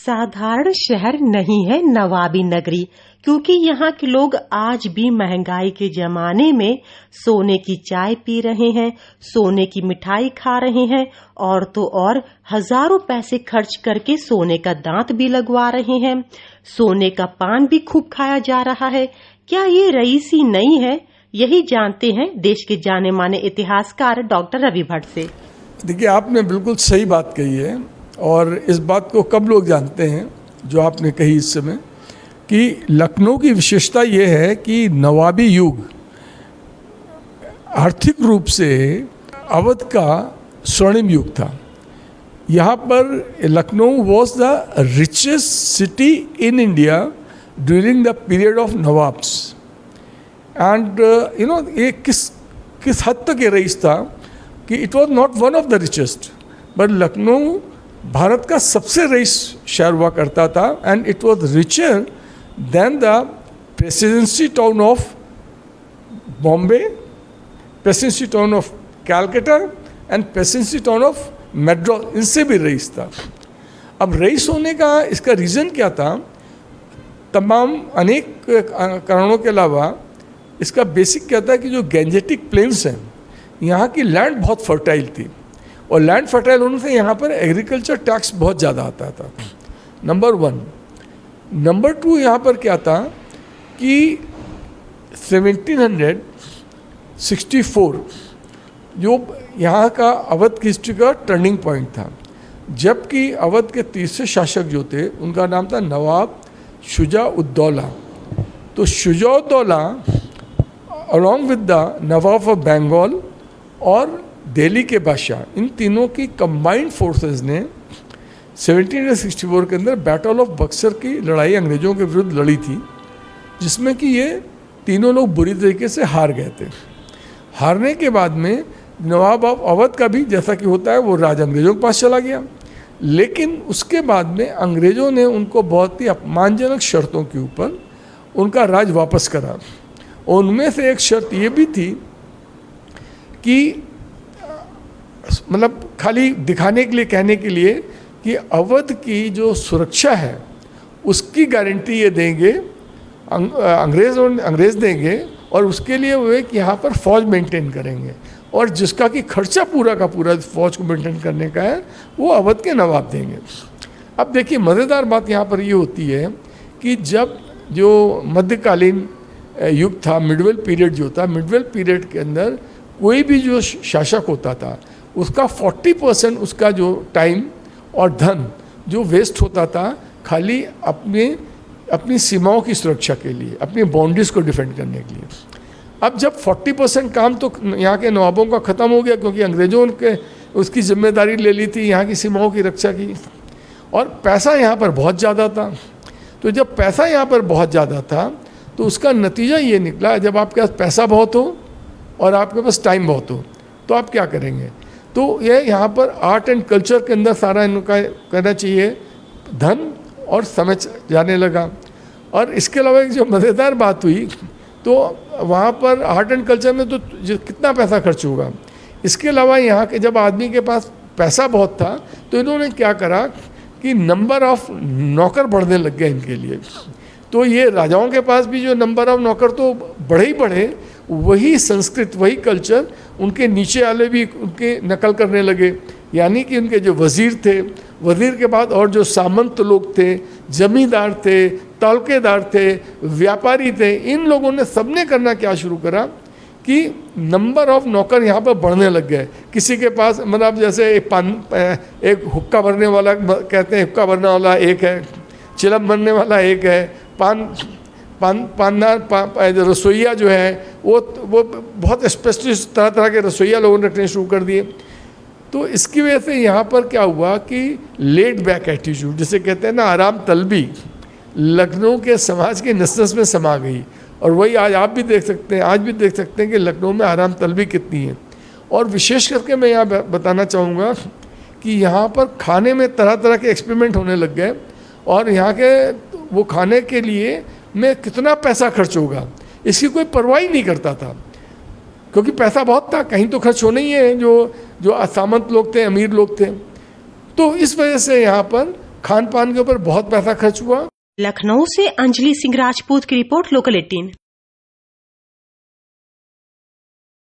साधारण शहर नहीं है नवाबी नगरी, क्योंकि यहाँ के लोग आज भी महंगाई के जमाने में सोने की चाय पी रहे हैं, सोने की मिठाई खा रहे हैं और तो और हजारों पैसे खर्च करके सोने का दांत भी लगवा रहे हैं। सोने का पान भी खूब खाया जा रहा है। क्या ये रईसी नहीं है? यही जानते हैं देश के जाने माने इतिहासकार डॉक्टर रवि भट्ट से। देखिए, आपने बिल्कुल सही बात कही है और इस बात को कब लोग जानते हैं जो आपने कही इस समय, कि लखनऊ की विशेषता ये है कि नवाबी युग आर्थिक रूप से अवध का स्वर्णिम युग था। यहाँ पर Lucknow was the richest city in India during the period of nawabs and ये किस हद तक ये रईस था कि it was not one of the richest, but Lucknow Bharat का सबसे रईस शहर हुआ करता था and it was richer than the presidency town of Bombay, presidency town of Calcutta and presidency town of Madras, इनसे भी रईस था। अब रईस होने का इसका रीज़न क्या था? तमाम अनेक कारणों के अलावा इसका बेसिक क्या था कि जो गैंजेटिक प्लेन्स हैं, यहाँ की लैंड बहुत फर्टाइल थी और लैंड फर्टाइल होने से यहाँ पर एग्रीकल्चर टैक्स बहुत ज़्यादा आता था, नंबर वन। नंबर टू, यहाँ पर क्या था कि 1764 जो यहाँ का अवध की हिस्ट्री का टर्निंग पॉइंट था, जबकि अवध के तीसरे शासक जो थे उनका नाम था नवाब शुजा-उद-दौला। तो Shuja-ud-Daula along with the Nawab of Bengal और दिल्ली के बादशाह, इन तीनों की कंबाइंड फोर्सेस ने 1764 के अंदर बैटल ऑफ बक्सर की लड़ाई अंग्रेज़ों के विरुद्ध लड़ी थी, जिसमें कि ये तीनों लोग बुरी तरीके से हार गए थे। हारने के बाद में नवाब ऑफ अवध का भी, जैसा कि होता है, वो राज अंग्रेज़ों के पास चला गया, लेकिन उसके बाद में अंग्रेज़ों ने उनको बहुत ही अपमानजनक शर्तों के ऊपर उनका राज वापस करा। और उनमें से एक शर्त ये भी थी कि मतलब खाली दिखाने के लिए, कहने के लिए कि अवध की जो सुरक्षा है उसकी गारंटी ये देंगे, अंग्रेज़ देंगे, और उसके लिए वो एक यहाँ पर फ़ौज मेंटेन करेंगे और जिसका कि खर्चा पूरा का पूरा फ़ौज को मेंटेन करने का है वो अवध के नवाब देंगे। अब देखिए, मज़ेदार बात यहाँ पर ये होती है कि जब जो मध्यकालीन युग था, मिडवेल पीरियड जो था, मिडवेल पीरियड के अंदर कोई भी जो शासक होता था उसका 40% उसका जो टाइम और धन जो वेस्ट होता था खाली अपनी सीमाओं की सुरक्षा के लिए, अपनी बाउंड्रीज को डिफेंड करने के लिए। अब जब 40% काम तो यहाँ के नवाबों का ख़त्म हो गया, क्योंकि अंग्रेज़ों के उसकी जिम्मेदारी ले ली थी यहाँ की सीमाओं की रक्षा की, और पैसा यहाँ पर बहुत ज़्यादा था। तो जब पैसा यहाँ पर बहुत ज़्यादा था तो उसका नतीजा ये निकला, जब आपके पास पैसा बहुत हो और आपके पास टाइम बहुत हो तो आप क्या करेंगे? तो ये यहाँ पर आर्ट एंड कल्चर के अंदर सारा इनका करना चाहिए, धन और समय जाने लगा। और इसके अलावा एक जो मज़ेदार बात हुई, तो वहाँ पर आर्ट एंड कल्चर में तो कितना पैसा खर्च होगा। इसके अलावा यहाँ के जब आदमी के पास पैसा बहुत था तो इन्होंने क्या करा कि नंबर ऑफ नौकर बढ़ने लग गए इनके लिए। तो ये राजाओं के पास भी जो नंबर ऑफ नौकर तो बढ़े ही बढ़े, वही संस्कृत, वही कल्चर उनके नीचे वाले भी उनके नकल करने लगे। यानी कि उनके जो वज़ीर थे, वज़ीर के बाद और जो सामंत लोग थे, जमींदार थे, तौलकेदार थे, व्यापारी थे, इन लोगों ने सबने करना क्या शुरू करा कि नंबर ऑफ नौकर यहाँ पर बढ़ने लग गए। किसी के पास मतलब जैसे एक हुक्का भरने वाला, कहते हैं हुक्का भरने वाला एक है, चिलम भरने वाला एक है, रसोईया जो है वो बहुत स्पेशलिस्ट तरह तरह के रसोईया लोगों ने रखने शुरू कर दिए। तो इसकी वजह से यहाँ पर क्या हुआ कि लेड बैक एटीट्यूड, जिसे कहते हैं ना आराम तलबी, लखनऊ के समाज के नस-नस में समा गई। और वही आज आप भी देख सकते हैं, आज भी देख सकते हैं कि लखनऊ में आराम तलबी कितनी है। और विशेष करके मैं यहाँ बताना चाहूँगा कि यहाँ पर खाने में तरह तरह के एक्सपेरिमेंट होने लग गए, और यहाँ के वो खाने के लिए में कितना पैसा खर्च होगा इसकी कोई परवाह ही नहीं करता था, क्योंकि पैसा बहुत था, कहीं तो खर्च होना ही है। जो सामंत लोग थे, अमीर लोग थे, तो इस वजह से यहाँ पर खान पान के ऊपर बहुत पैसा खर्च हुआ। लखनऊ से अंजलि सिंह राजपूत की रिपोर्ट, लोकल 18।